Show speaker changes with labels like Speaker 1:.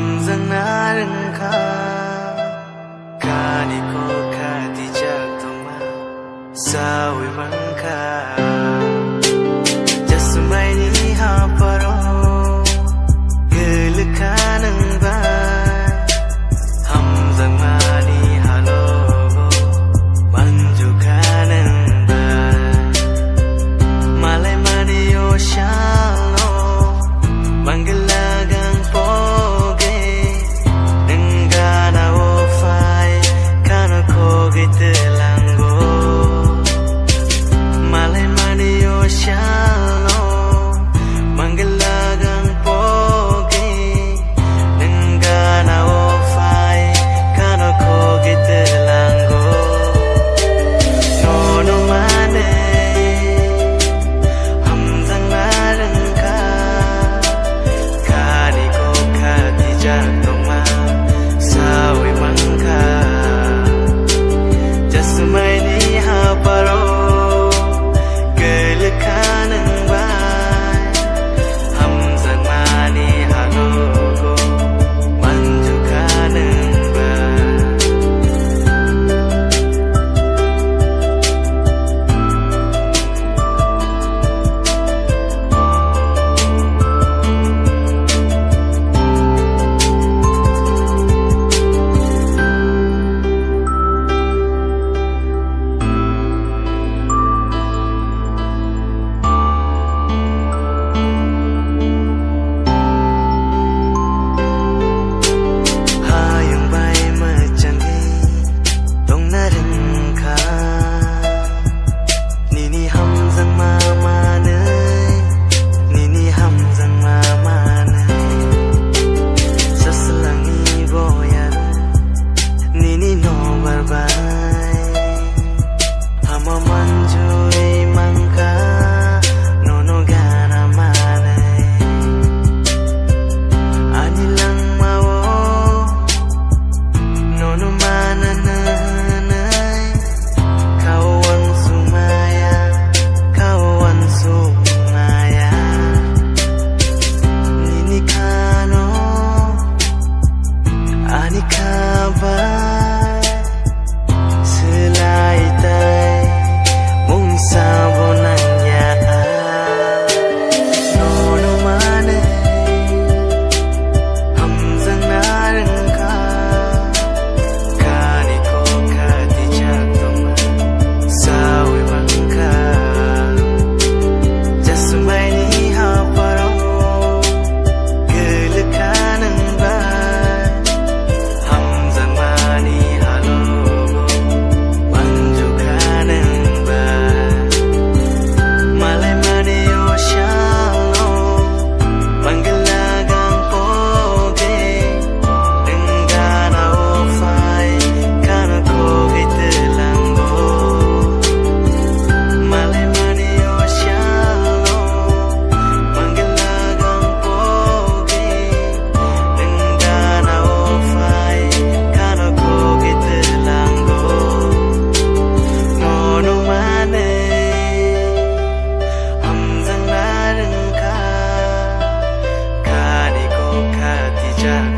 Speaker 1: Hamzang narengka Kani ko kadijak toma Sawi mangka Jasmai ni haparo Gelkanang bay Hamzang mani halogo Manju kanang bay Malay mani oshalo Manggalagang poge Nenggana o fai Kano koge telango Malay mani oshalo Manggalagang poge Nenggana o fai Kano koge telango Nono mane Hamzang narengka Kani ko kadijak toma Sawi mangka Jasmai ni haparo Gelkanang bay Hamzang mani halogo Manju kanang bay Hayung bay macandi Tong narengka Nini Hamzang mamanay Nini Hamzang mamanay Sasalangi boyan Nini no barbay Hama manjoy mangka Nono gana manay Anilang mawo Nono manananay Kawan sumaya Kawan sumaya Nini kano Ani kabay Selaitay Mung sabonanya Nono manay Hamzang narengka Kani ko kadijak toma Sawi mangka Jasmai ni haparo Gelkanang bay Hamzang mani halogo Manju kanang bay Malay mani oshalo Manggalagang poge Nenggana o fai Kano koge telango Malay mani oshalo Manggalagang poge Nenggana o fai Kano koge telango Nono mane Hamzang narengka Kani ko kadijak